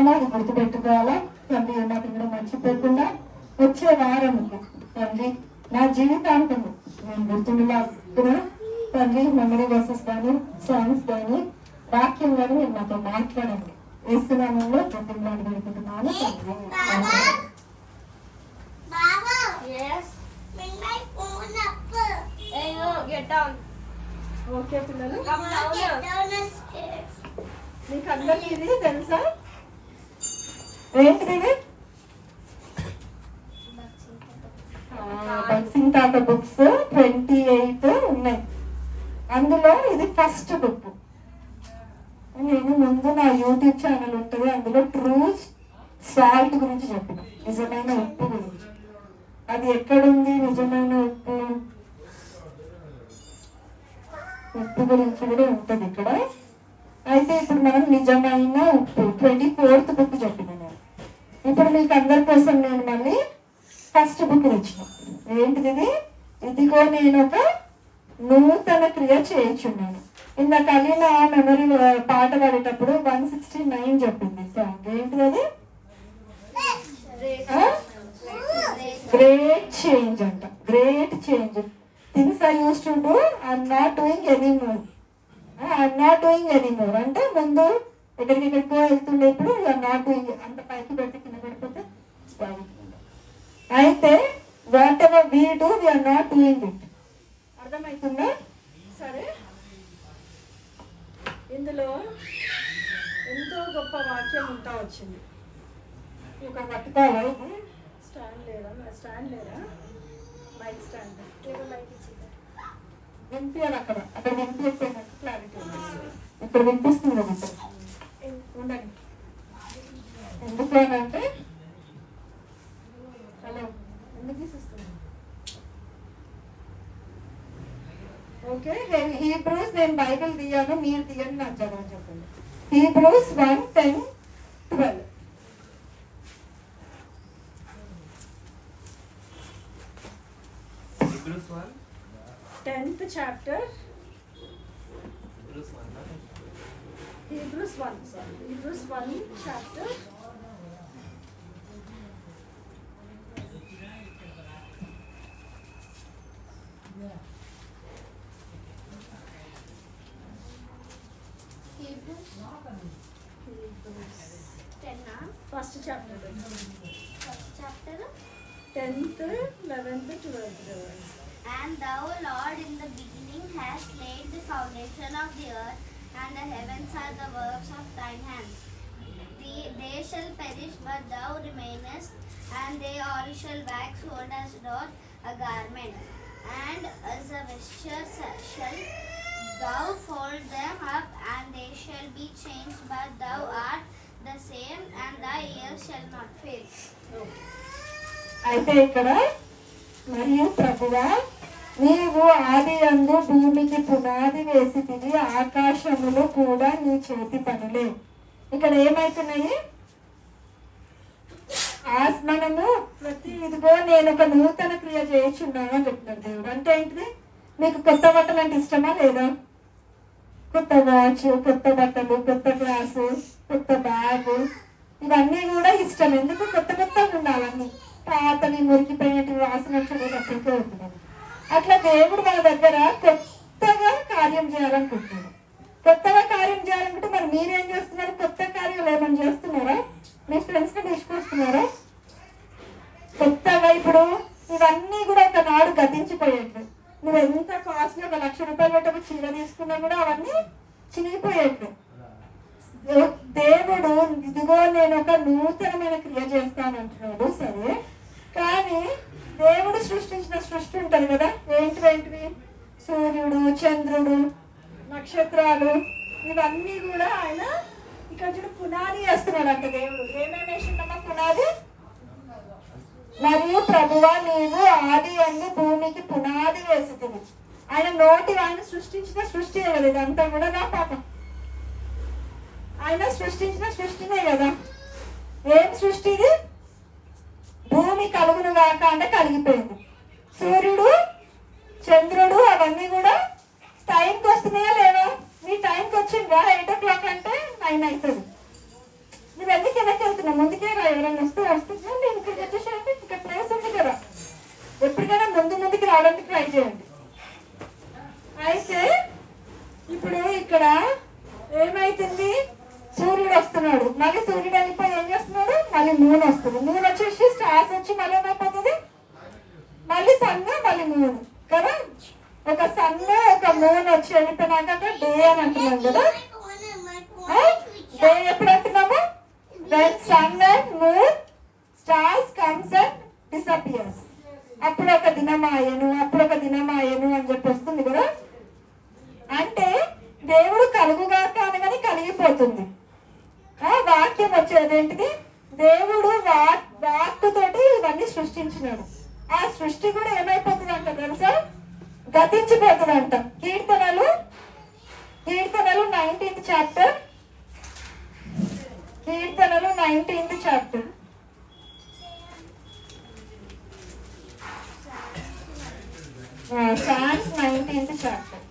చెప్తున్నామో అది గుర్తుపెట్టుకోవాలా తండ్రి. నాకు ఇక్కడ మర్చిపోకుండా వచ్చే వారంకి తండ్రి నా జీవితాంతం నేను గుర్తుండేలా తండ్రి మెమరీ వర్సెస్ కానీ సాంగ్స్ కానీ వాక్యం కానీ నేను నాతో మాట్లాడండి. వేస్తున్నామంలో గుర్తుండాలని పెడుకుంటున్నాను తండ్రి. ఓకే పిల్లలు, మీకు అందరికీ ఇది తెలుసా? ఏంటిది? భక్సింగ్ తాత బుక్స్ 28 ఉన్నాయి. అందులో ఇది ఫస్ట్ బుక్. నేను ముందు నా యూట్యూబ్ ఛానల్ ఉంటుంది, అందులో ట్రూ సాల్ట్ గురించి చెప్పిన, నిజమైన ఉప్పు గురించి. అది ఎక్కడుంది నిజమైన ఉప్పు? ఉప్పు గురించి కూడా ఉంటుంది ఇక్కడ. అయితే ఇప్పుడు మనం నిజమైన ఉప్పు 24th బుక్ చెప్పిన నేను. ఇప్పుడు మీకు అందరి కోసం నేను మళ్ళీ ఫస్ట్ బుక్ తెచ్చిన. ఏంటిది? ఇదిగో నేను ఒక నూతన క్రియ చేయించున్నాను. ఇందాక కలిగిన మెమరీ పాట పాడేటప్పుడు 169 చెప్పింది సాంగ్. ఏంటిది అది? గ్రేట్ చేంజ్ అంట. Great change. Things I use to do I'm not doing anymore. I'm not doing anymore అంటే ముందు ఎక్కడికెక్కడికో వెళ్తుండే, ఇప్పుడు యూఆర్ నాట్ డూయింగ్. అంత పైకి పెడితే కింద పడిపోతే అయితే whatever we do we're not doing it. అర్థమవుతుందా? సరే, ఇందులో ఎంతో గొప్ప వాక్యం ఉంటా వచ్చింది. ఒక పట్టుకోవాలి. ఇది స్టాండ్ లేదా? స్టాండ్ లేదా? మైక్ స్టాండ్ వినిపించాలి. అక్కడ వినిపించకపోయినట్టు క్లారిటీ ఉంది. ఇక్కడ వినిపిస్తుంది కదా ఉండండి. ఎందుకు అంటే హలో ఎందుకు తీసిస్తుంది? ఓకే, హీబ్రూస్ నేను బైబిల్ తీయాను, మీరు తీయండి, నాకు చదవని చెప్పండి. Hebrews 1:10-12. Hebrews 1 10th chapter. Hebrews 1 chapter. First chapter. 10th, 11th, 12th. And thou, Lord, in the beginning hast laid the foundation of the earth, and the heavens are the works of thine hands. They shall perish, but thou remainest, and they all shall wax old as doth a garment, and as a vesture shall thou fold them up, and they shall be changed, but thou art the same, and thy years shall not fail. అయితే ఇక్కడ మరియు ప్రభువా నీవు ఆది యందు భూమికి పునాది వేసితివి, ఆకాశములు కూడా నీ చేతి పనులే. ఇక్కడ ఏమైతున్నాయి? మనము ప్రతి ఇదిగో నేను ఒక నూతన క్రియ చేయించున్నాను అని చెప్తున్నాడు దేవుడు. అంటే ఏంటిది? మీకు కొత్త బట్టలు అంటే ఇష్టమా లేదా? కొత్త వాచ్, కొత్త బట్టలు, కొత్త గ్లాసు, కొత్త బ్యాగు, ఇవన్నీ కూడా ఇష్టం. ఎందుకు? కొత్త కొత్తగా ఉండాలన్నీ. పాతని మురికిపోయినట్టు వాసన చూడదు అసలుకే అవుతున్నాను. అట్లా దేవుడు మన దగ్గర కొత్తగా కార్యం చేయాలనుకుంటున్నాడు. కొత్తగా కార్యం చేయాలనుకుంటే మరి మీరేం చేస్తున్నారు? కొత్త కార్యాలు ఏమైనా చేస్తున్నారా? మీ ఫ్రెండ్స్ని తీసుకొస్తున్నారా? కొత్తగా ఇప్పుడు ఇవన్నీ కూడా ఒక నాడు గతించిపోయేట్లు. నువ్వు ఎంత కాస్ట్లీ ఒక 1,00,000 రూపాయలు పెట్టకు చీర తీసుకున్నా కూడా అవన్నీ చినిగిపోయేట్లు. దేవుడు ఇదిగో నేను ఒక నూతనమైన క్రియ చేస్తానంటున్నాడు. సరే, కానీ దేవుడు సృష్టించిన సృష్టి ఉంటుంది కదా, ఏంటివి? సూర్యుడు, చంద్రుడు, నక్షత్రాలు, ఇవన్నీ కూడా ఆయన ఇక్కడ చూడు పునాది వేస్తున్నాడు అంట దేవుడు. ఏమేమి వేసిందమ్మా పునాది? మరియు ప్రభువా నీవు ఆది యందు భూమికి పునాది వేస్తుంది. ఆయన నోటి ఆయన సృష్టించిన సృష్టి కదా ఇదంతా కూడా. నా పాపం ఆయన సృష్టించిన సృష్టినే కదా. ఏం సృష్టి ఇది? భూమి కలుగును గాక అంటే కలిగిపోయింది. సూర్యుడు, చంద్రుడు అవన్నీ కూడా టైంకి వస్తున్నాయా లేవా? నీ టైంకి వచ్చిందా? 8 o'clock అంటే 9 అవుతుంది. నువ్వు ఎందుకు వెళ్ళిపోతున్నా, ముందుకే రా, ఎవరైనా వస్తే నేను ఇక్కడికి వచ్చేసానంటే ఇక్కడ ప్లేస్ ఉంది కదా. ఎప్పటికైనా ముందుకి రావడానికి ట్రై చేయండి. అయితే ఇప్పుడు ఇక్కడ ఏమైతుంది, సూర్యుడు వస్తున్నాడు, మళ్ళీ సూర్యుడు వెళ్ళిపోయి ఏం చేస్తున్నాడు, మళ్ళీ మూన్ వస్తుంది, మూన్ వచ్చేసి స్టార్స్ వచ్చి మళ్ళీ ఏమైపోతుంది, మళ్ళీ సన్ మళ్ళీ మూన్ కదా. ఒక సన్ ఒక మూన్ వచ్చి వెళ్ళిపోయినాక డే అని అంటున్నాం కదా. డే ఎప్పుడు అంటున్నాము, when sun and moon stars comes and disappears. అప్పుడు ఒక దినమాయను అని చెప్పి వస్తుంది కదా. అంటే దేవుడు కలుగుగాక అనగానే కలిగిపోతుంది. వాక్యం వచ్చేది ఏంటిది, దేవుడు వాక్కుతోటి ఇవన్నీ సృష్టించినాడు. ఆ సృష్టి కూడా ఏమైపోతుంది అంట తెలుసా, గతించిపోతుందంట. కీర్తనలు 19th చాప్టర్, కీర్తనలు 19th chapter, Psalms 19th chapter.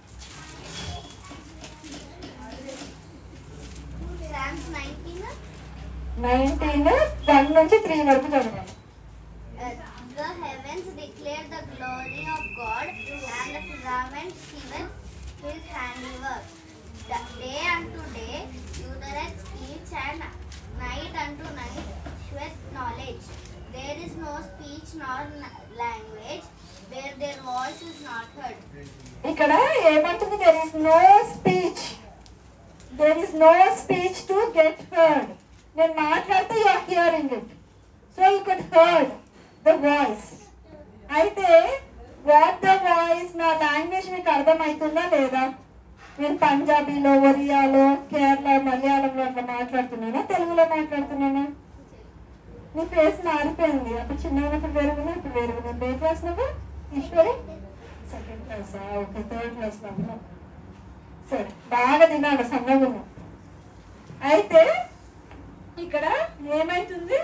Psalms 19 1 నుంచి 3 వరకు చదవాలి. The heavens declare the glory of God, and the firmament giveth his handiwork. Day unto day uttereth speech, and night unto night sheweth knowledge. There is no speech nor language where their voice is not heard. ఇక్కడ ఏమంటుంది, there is no speech to get heard. నేను మాట్లాడితే you are hearing it, so you could heard the voice. అయితే what the voice, నా language మీకు అర్థమవుతుందా లేదా? నేను పంజాబీలో, ఒరియాలో, కేరళ, మలయాళంలో అట్లా మాట్లాడుతున్నానా, తెలుగులో మాట్లాడుతున్నానా? నీ ఫేస్ మారిపోయింది. అప్పుడు చిన్నప్పుడు వేరుగున్నా, ఇప్పుడు వేరుగున్నా. ఏ క్లాస్ నువ్వు Eshwari? 2nd class. Okay, 3rd class నువ్వు. సరే, బాగా తినాలి, సన్నగా ఉన్నావు. అయితే ఇక్కడ ఏమైతుంది,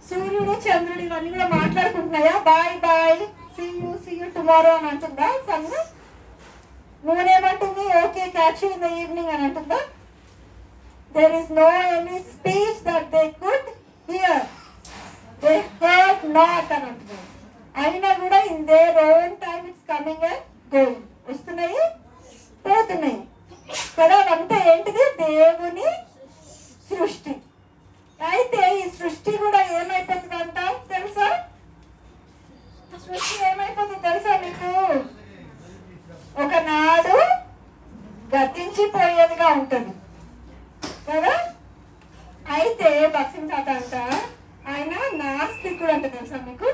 సూర్యుడు చంద్రుడు ఇవన్నీ కూడా మాట్లాడుకుంటున్నాయా, బాయ్ సీ యూ టుమారో అని అంటుందా సన్? మూన్ ఏమంటుంది, okay catch you in the evening అని అంటుందా? There is no any speech that they could hear, they heard not అని అంటున్నారు. అయినా కూడా in their own time it's coming and going, వస్తున్నాయి పోతున్నాయి కదా. అవంతా ఏంటిది, దేవుని సృష్టి. అయితే ఈ సృష్టి కూడా ఏమైపోతుంది అంట తెలుసా, సృష్టి ఏమైపోతుంది తెలుసా మీకు, ఒకనాడు గతించిపోయేదిగా ఉంటుంది కదా. అయితే భక్సింగ్ తాత అంట, ఆయన నాస్తికుడు అంట తెలుసా మీకు.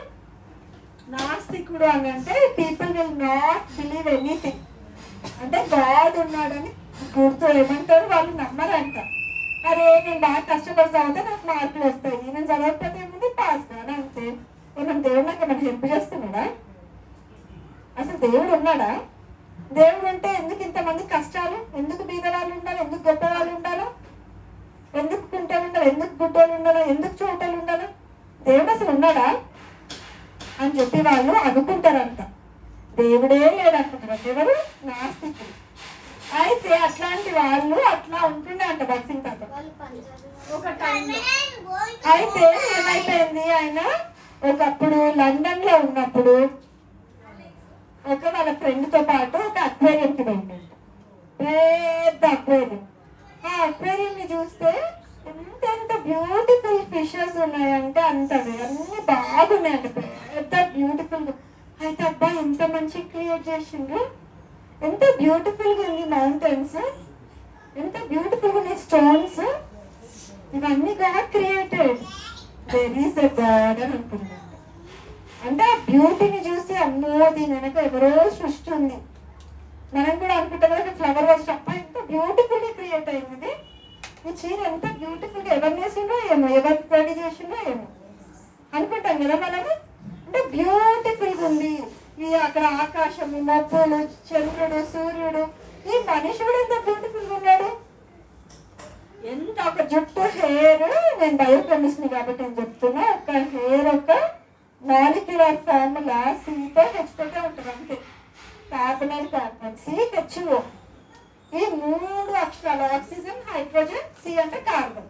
నాస్తికుడు అని అంటే people will not believe anything, అంటే గాడ్ ఉన్నాడని గుర్తు ఏమంటారు, వాళ్ళు నమ్మరంట. అరే నేను బాగా కష్టపడి చదివితే నాకు మార్కులు వస్తాయి, నేను చదవకపోతే ఏముంది పాస్ కాదు అంతే. ఏమన్నా దేవుడు నాకు ఏమైనా హెల్ప్ చేస్తున్నాడా? అసలు దేవుడు ఉన్నాడా? దేవుడు ఉంటే ఎందుకు ఇంతమంది కష్టాలు, ఎందుకు బీదవాళ్ళు ఉండాలి, ఎందుకు గొప్ప వాళ్ళు ఉండాలి, ఎందుకు కుంటలు ఉండాలి, ఎందుకు గుడ్డలు ఉండాలి, ఎందుకు చోటలు ఉండాలి? దేవుడు అసలు ఉన్నాడా అని చెప్పి వాళ్ళు అనుకుంటారంట. దేవుడే లేదనుకుంటారు ఎవరు, నాస్తికులు. అయితే అట్లాంటి వాళ్ళు అట్లా ఉంటుండే అంట భక్సింగ్ తాత ఒక టైంలో. అయితే ఏమైపోయింది, ఆయన ఒకప్పుడు లండన్ లో ఉన్నప్పుడు వాళ్ళ ఫ్రెండ్ తో పాటు ఒక అక్వేరియంకి వెళ్ళిందంట, పెద్ద అక్వేరియం. ఆ అక్వేరియం ని చూస్తే ఎంత బ్యూటిఫుల్ ఫిషెస్ ఉన్నాయంటే అంతవి, అన్ని బాగున్నాయంట, పెద్ద బ్యూటిఫుల్. అయితే అబ్బా ఎంత మంచి క్రియేట్ చేసిండ్రు, ఎంత బ్యూటిఫుల్ గా ఉంది మౌంటైన్స్, ఎంత బ్యూటిఫుల్ గా ఉన్నాయి స్టోన్స్, ఇవన్నీ God created, there is a god అని అనుకున్నాను. అంటే ఆ బ్యూటీని చూసి అమ్మో దీని వెనక ఎవరో సృష్టి ఉంది. మనం కూడా అనుకుంటాం కదా, ఫ్లవర్ వాజ్ అప్ప ఎంత బ్యూటిఫుల్ గా క్రియేట్ అయింది, ఈ చీర ఎంత బ్యూటిఫుల్ గా ఎవరు వేసిండో ఏమో, ఎవరు రెడీ చేసిండో ఏమో అనుకుంటాం కదా మనము. అంటే బ్యూటిఫుల్ గా ఉంది, ఈ అక్కడ ఆకాశము, మబ్బులు, చంద్రుడు, సూర్యుడు, ఈ మనిషి కూడా ఎంత బ్యూటిఫుల్ గా ఉన్నాడు. ఎంత ఒక జుట్టు, హెయిర్, నేను బయోకెమిస్ట్రీ కాబట్టి నేను చెప్తున్నా, ఒక హెయిర్ ఒక మాలిక్యులర్ ఫార్ములా సితో హెచ్తోటే ఉంటుంది అంతే. కార్బన్ అండ్ కార్బన్, CHO, ఈ 3 అక్షరాలు, ఆక్సిజన్, హైడ్రోజన్, C అంటే కార్బన్,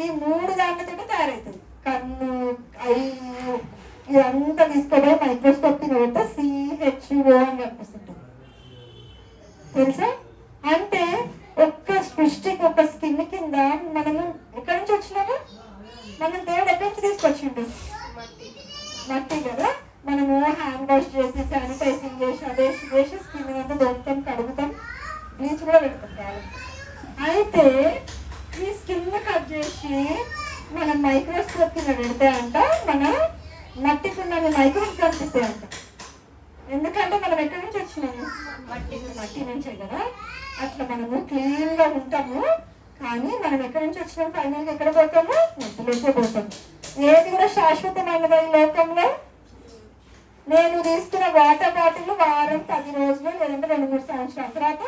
ఈ 3 కళ్ళతోటి తయారవుతుంది. కన్ను, ఐ ఇదంతా తీసుకోబోయే మైక్రోస్కోప్ కి పెడితే CHO అని కనిపిస్తుంటుంది తెలుసా. అంటే ఒక్క సృష్టికి ఒక స్కిన్ కింద మనము ఎక్కడి నుంచి వచ్చినాము? మనం దేవుడు ఎక్కడి నుంచి తీసుకొచ్చిండు? మట్టి కదా. మనము హ్యాండ్ వాష్ చేసి శానిటైజింగ్ చేసి అదే చేసి స్కిన్ అంతా దొరుకుతాం, కడుగుతాం, బ్లీచ్ కూడా పెట్టుకుంటాం. అయితే ఈ స్కిన్ కట్ చేసి మనం మైక్రోస్కోప్ కింద పెడితే అంట మన మట్టికున్న మైక్రోస్ కనిపిస్తాయి అంట. ఎందుకంటే మనం ఎక్కడి నుంచి వచ్చినాము? మట్టి నుంచే కదా. అట్లా మనము క్లీన్ గా ఉంటాము, కానీ మనం ఎక్కడి నుంచి వచ్చినాము? ఫైనల్గా ఎక్కడ పోతాము? మట్టిలోకే పోతాము. ఏది కూడా శాశ్వతమైనది ఈ లోకంలో. నేను తీసుకున్న వాటర్ బాటిల్ వారం 10 రోజులు లేదంటే 2-3 సంవత్సరాల తర్వాత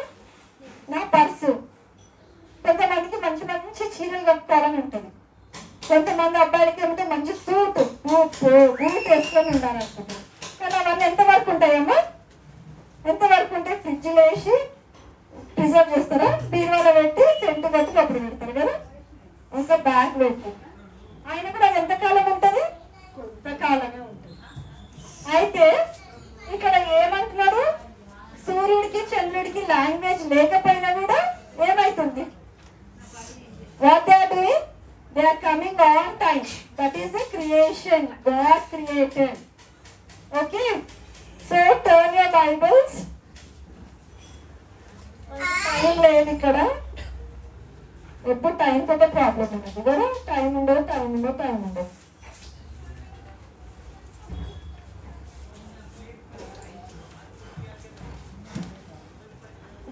నా పర్సు. కొంతమందికి మంచి మంచి చీరలు కట్టుకోవాలని ఉంటుంది, కొంతమంది అబ్బాయిలకి ఏమిటో మంచి బూట్ వేసుకొని ఉండాలనుకుంటున్నారు. కానీ అవన్నీ ఎంతవరకు ఉంటాయమ్మా? ఎంతవరకు ఉంటాయి? ఫ్రిడ్జ్లో వేసి ప్రిజర్వ్ చేస్తారా? బీరువాలో పెట్టి సెంటు కొట్టి కప్పుడు పెడతారు కదా, ఇంకా బ్యాగ్ పెట్టి. ఆయన కూడా అది ఎంతకాలం ఉంటుంది? కొంతకాలమే ఉంటుంది. అయితే ఇక్కడ ఏమంటున్నాడు? సూర్యుడికి చంద్రుడికి లాంగ్వేజ్ లేకపోయినా కూడా ఏమైతుంది? What they are doing? They are coming on time. That is a creation. God created. Okay. So turn your Bibles. Time లేదు ఇక్కడ. ఎప్పుడు టైం తోటే ప్రాబ్లం ఉన్నది కదా. టైం ఉండదు.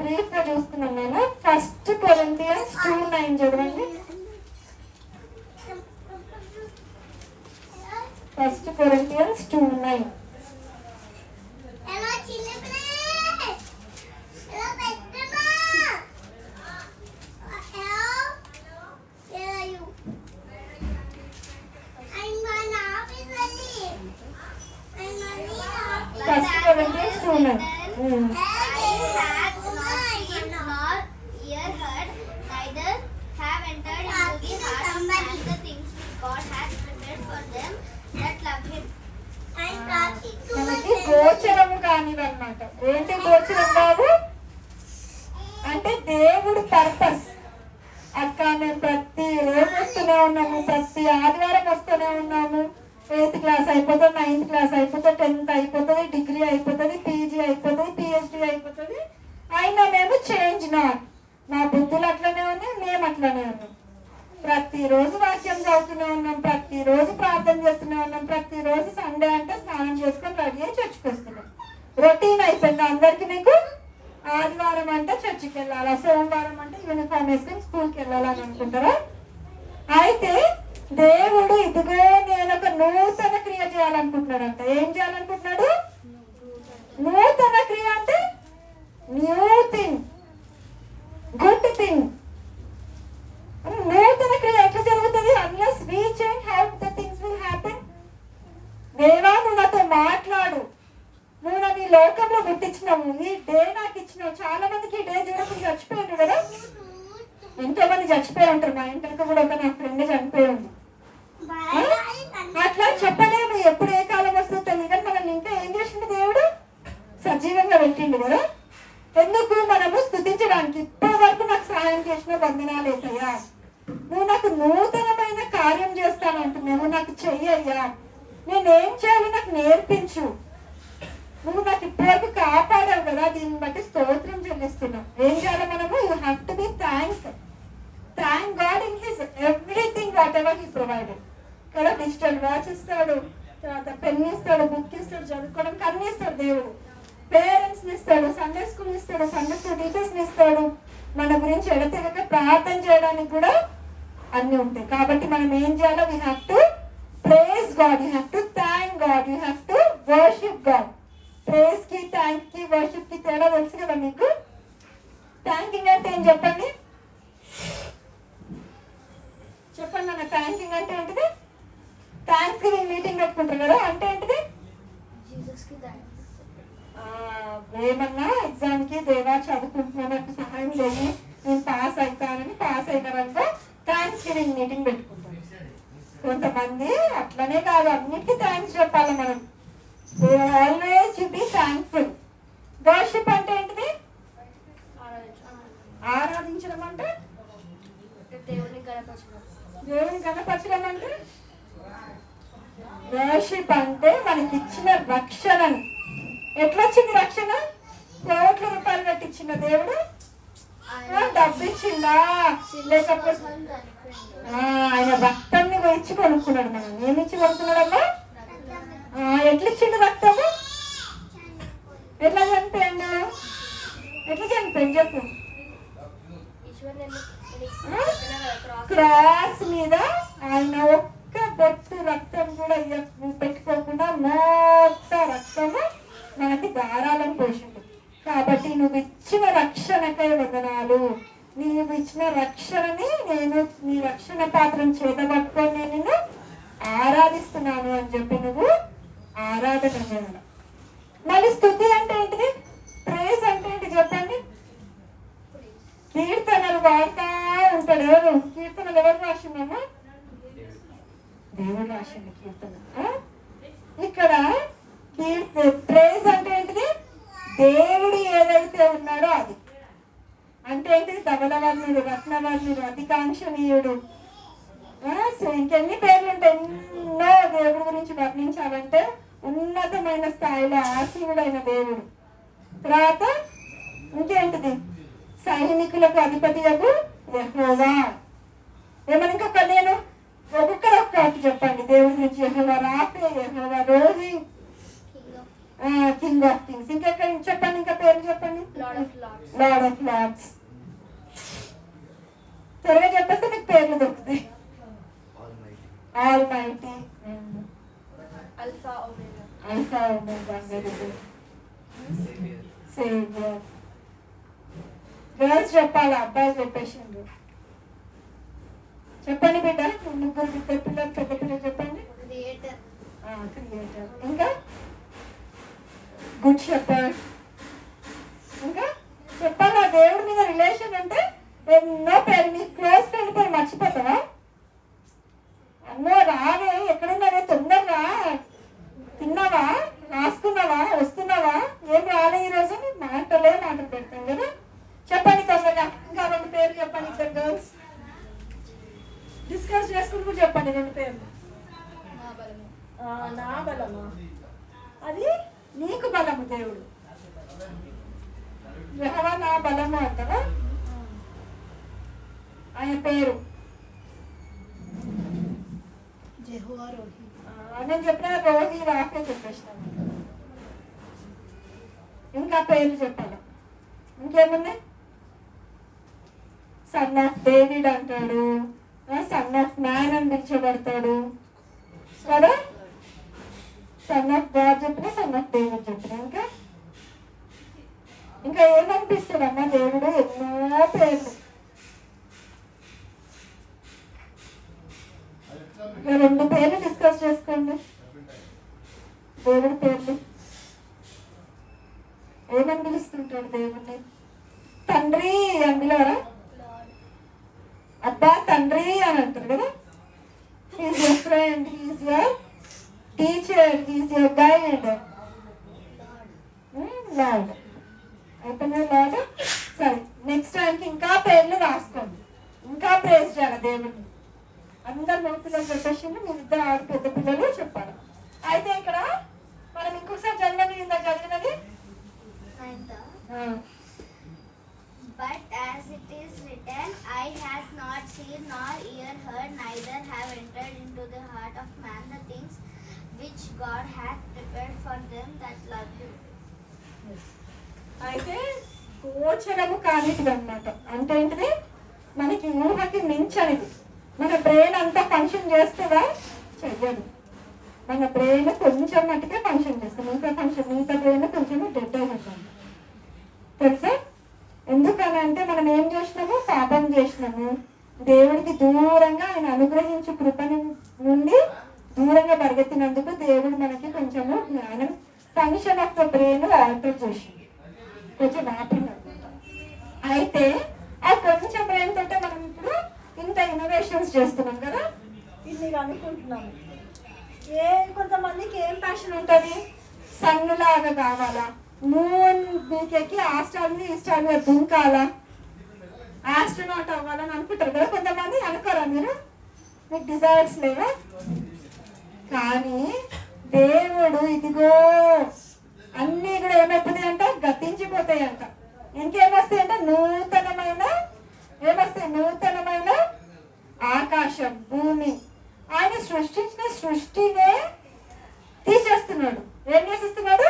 బ్రీఫ్ గా చూస్తున్నాం నేను. 1 Corinthians 2:9 చదవండి. 1 Corinthians 2:9. మనకి గోచరము కానివన్నమాట. ఏంటి గోచరం కాదు అంటే దేవుడు పర్పస్. అక్క మేము ప్రతి రోజు వస్తూనే ఉన్నాము, ప్రతి ఆదివారం వస్తూనే ఉన్నాము. 8th క్లాస్ అయిపోతుంది, 9th క్లాస్ అయిపోతుంది, 10th అయిపోతుంది, డిగ్రీ అయిపోతుంది, PG అయిపోతుంది, PhD అయిపోతుంది. అయినా మేము చేంజ్ నాట్. మా బుద్ధులు అట్లనే ఉన్నాయి, మేము అట్లనే ఉన్నాం. ప్రతిరోజు వాక్యం చదువుతూనే ఉన్నాం, ప్రతిరోజు ప్రార్థన చేస్తూనే ఉన్నాం, ప్రతిరోజు సండే అంటే స్నానం చేసుకొని రెడీ అయ్యి చర్చికి వస్తున్నాం. రొటీన్ అయిపోయింది అందరికి. మీకు ఆదివారం అంటే చర్చికి వెళ్ళాలా, సోమవారం అంటే యూనిఫామ్ వేసుకొని స్కూల్కి వెళ్ళాలని అనుకుంటారా? అయితే దేవుడు ఇదిగో నేను ఒక నూతన క్రియ చేయాలనుకుంటున్నాడంట. ఏం చేయాలనుకుంటున్నాడు? నూతన క్రియ అంటే న్యూ థింగ్, గుడ్ థింగ్. నూతన క్రియ ఎట్లా జరుగుతుంది? Unless we change how the things will happen. దేవా నువ్వు నాతో మాట్లాడు, నువ్వు నన్ను ఈ లోకంలో పుట్టించినావు, ఈ డే నాకు ఇచ్చినావు. చాలా మందికి ఈ డే చూడకుండా చచ్చిపోయారు కదా. ఎంతో మంది చచ్చిపోయి ఉంటారు. మా ఇంటికి కూడా ఒక నా ఫ్రెండ్ చనిపోయి ఉంది. అట్లా చెప్పలేము ఎప్పుడు ఏ కాలం వస్తుందో తెలియదు. కానీ మనల్ని ఇంకా ఏం చేసిండు దేవుడు? సజీవంగా పెట్టిండు కదా. ఎందుకు? మనము స్తుతించడానికి. ఇప్పటి వరకు నాకు సహాయం చేసిన వందనాలు యేసయ్యా. నువ్వు నాకు నూతనమైన కార్యం చేస్తానంటున్నావు, నాకు చెయ్యయ్యా. నేనేం చేయాలో నాకు నేర్పించు. నువ్వు నాకు ఇప్పటివరకు కాపాడావు కదా, దీన్ని బట్టి స్తోత్రం చెల్లిస్తున్నావు. ఏం చేయాలి మనము? You have to be thank God in his everything what ever he provided. కదా డిజిటల్ వాచ్ ఇస్తాడు, తర్వాత పెన్ ఇస్తాడు, బుక్ ఇస్తాడు, చదువుకోవడానికి అన్ని ఇస్తాడు దేవుడు. పేరెంట్స్ ని ఇస్తాడు, సండే స్కూల్ ఇస్తాడు, సండే స్కూల్ టీచర్స్ ని ఇస్తాడు. మన గురించి ఎడతెగక ప్రార్థన చేయడానికి కూడా అన్ని ఉంటాయి. కాబట్టి మనం ఏం చేయాలో? We have to praise God, you have to thank God, you have to worship God. Praise కి, థ్యాంక్ కి, వర్షిప్ కి తేడా తెలుసు కదా మీకు. థ్యాంకింగ్ అంటే ఏం చెప్పండి? చెప్పండి అన్న. థ్యాంకింగ్ అంటే ఏంటిది? థ్యాంక్స్ గివింగ్ మీటింగ్ పెట్టుకుంటారు కదా, అంటే ఏంటిది? ఏమన్నా ఎగ్జామ్ కి దేవా చదువుకుంటున్నా నాకు సహాయం చేయి, నేను పాస్ అవుతానని పాస్ అయినారంటే థ్యాంక్స్ గివింగ్ మీటింగ్ పెట్టుకుంటాను. కొంతమంది అట్లనే కాదు, అన్నిటికీ థ్యాంక్స్ చెప్పాలి మనం. Always you be thankful. Worship అంటే ఏంటిది? ఆరాధించడం అంటే దేవుని గణపరచడం. దేవుని కనపరచడం అంటే వర్షిప్ అంటే మనకిచ్చిన రక్షణను. ఎట్లా వచ్చింది రక్షణ? కోట్ల రూపాయలు కట్టించిన దేవుడు డబ్బు ఇచ్చిందా? లేకపోతే ఆయన రక్తాన్ని ఇచ్చి కొనుక్కున్నాడు. మనం ఏమిచ్చి కొనుక్కున్నాడమ్మా? ఎట్లా ఇచ్చిండు రక్తము? ఎట్లా చనిపోయాడు? ఎట్లా చనిపోయింది చెప్పు. క్రాస్ మీద ఆయన ఒక్క బొట్టు రక్తం కూడా పెట్టుకోకుండా మొత్తం రక్తము మనకి ధారాళం పోసింది. కాబట్టి నువ్వు ఇచ్చిన రక్షణకై వందనాలు. నీవు ఇచ్చిన రక్షణని నేను నీ రక్షణ పాత్రను చేతబట్టుకొని నేను నిన్ను ఆరాధిస్తున్నాను అని చెప్పి నువ్వు ఆరాధన చేయాలి. మళ్ళీ స్తుతి అంటే ఏంటిది? ప్రేజ్ అంటే ఏంటి చెప్పండి? కీర్తనలు పాడుతా ఉంటాడు. ఎవరు కీర్తనలు ఎవరు రాసిందమ్మా? దేవుడు రాసింది కీర్తన. ఇక్కడ ప్రేజ్ అంటే ఏంటిది? దేవుడు ఏదైతే ఉన్నాడో అది. అంటే ఏంటిది? ధవలవర్ణుడు, రత్నవర్ణుడు, అతికాంక్షణీయుడు, ఇంకెన్ని పేర్లు ఉంటాయి. ఎన్నో దేవుడి గురించి వర్ణించాలంటే ఉన్నతమైన స్థాయిలో ఆసీనుడైన దేవుడు. తర్వాత ఇంకేంటిది? సైనికులకు అధిపతియగు యెహోవా. ఏమని ఇంకొక నేను ఒక్కొక్కటి చెప్పండి దేవుడి గురించి. Jehovah Rapha, Jehovah Rohi, king of kings. ఇంకెక్కడ చెప్పండి, ఇంకా పేరు చెప్పండి. Lord of lords. త్వరగా చెప్పేస్తే మీకు పేర్లు దొరుకుతాయి. Almighty, alpha omega, saviour. Girls చెప్పాలి, అబ్బాయిలు చెప్పేసిండ్రు. చెప్పండి బిడ్డ, ముగ్గురు ఇద్దరు పిల్లలు, పెద్ద పిల్లలు చెప్పండి. క్రియేటర్. ఇంకా గుడ్ షెపర్డ్. ఇంకా చెప్పాలా? దేవుడి మీద రిలేషన్ అంటే ఎన్నో పేరు. నీ క్లోజ్ ఫ్రెండ్ పేరు మర్చిపోతావా? అమ్మో రావే, ఎక్కడున్నావే, తొందరగా తిన్నావా, రాసుకున్నావా, వస్తున్నావా, ఏం రాలే ఈరోజు నీ మాటలు పెడతాం కదా. చెప్పండి తొందరగా. ఇంకా 2 పేర్లు చెప్పండి. ఇద్దరు గర్ల్స్ డిస్కస్ చేసుకుంటూ చెప్పండి 2 పేర్లు. నా బలమా? అది నీకు బలము దేవుడు. యెహోవా నా బలము అంటారా? ఆయన పేరు నేను చెప్పిన రోహి, రాఫే చెప్పేసినాను. ఇంకా పేర్లు చెప్పాలి. ఇంకేమున్నాయి? సన్ ఆఫ్ డేవిడ్ అంటాడు, సన్ ఆఫ్ మ్యాన్ అని పిలిచబడతాడు కదా. సన్ ఆఫ్ గాడ్ చెప్పిన, సన్ ఆఫ్ డేవిడ్ చెప్పిన. ఇంకా ఏమనిపిస్తాడమ్మా దేవుడు? ఎన్నో పేర్లు. 2 పేర్లు డిస్కస్ చేసుకోండి. దేవుడి పేర్లు ఏమని పిలుస్తుంటాడు దేవుడిని? తండ్రి అని పిలవరా? అబ్బా తండ్రి అని అంటారు కదా. He's your friend, he's your teacher, he's your guide. Lord అయిపోయినా లార్డ్. సరే, నెక్స్ట్ టైంకి ఇంకా పేర్లు రాసుకోండి. ఇంకా ప్రేజ్ చేయాలి దేవుడిని. అందరు మగ పిల్లలు చెప్పేసిండు, మీరు ఇద్దరు ఆడు పెద్ద పిల్లలు చెప్పాలి. అయితే ఇక్కడ మనం ఇంకొకసారి చదివినది But as it is written, eye has not seen nor ear heard, neither have entered into the heart of man the things which God hath prepared for them that love him. అయితే గోచరము కానిది అన్నమాట. అంటే ఏంటిది? మనకి ఊహకి మించనిది. మన brain అంతా function చేస్తుందా? చెయ్యదు. మన బ్రెయిన్ కొంచెం మట్టుకే ఫంక్షన్ చేస్తాం. మిగతా బ్రెయిన్ కొంచెం డెడ్ అయిపోతాం తెలుసా. ఎందుకని అంటే మనం ఏం చేసినాము? పాపం చేసినాము. దేవుడికి దూరంగా ఆయన అనుగ్రహించే కృపని నుండి దూరంగా పరిగెత్తినందుకు దేవుడు మనకి కొంచెము జ్ఞానం, function of the brain alter చేసింది, కొంచెం ఆపిందన్నమాట. అయితే ఆ కొంచెం బ్రెయిన్ తోటే మనం ఇప్పుడు ఇంత ఇన్నోవేషన్స్ చేస్తున్నాం కదా. ఇన్ని అనుకుంటున్నాము. కొంతమందికి ఏం ప్యాషన్ ఉంటుంది, సన్నులాగా కావాలా, మూన్ మీకెక్కి ఆ స్టార్ మీద ఈ స్టార్ మీద దుంకాలా, ఆస్ట్రోనాట్ అవ్వాలని అనుకుంటారు కదా కొంతమంది. అనుకోరా మీరు? మీకు డిజైర్స్ లేవా? కానీ దేవుడు ఇదిగో అన్నీ కూడా ఏమైపోతాయి అంట, గతించిపోతాయి అంట. ఇంకేమొస్తాయి అంటే నూతనమైన ఆకాశం, భూమి. ఆయన సృష్టించిన సృష్టినే తీసేస్తున్నాడు. ఏం చేసేస్తున్నాడు?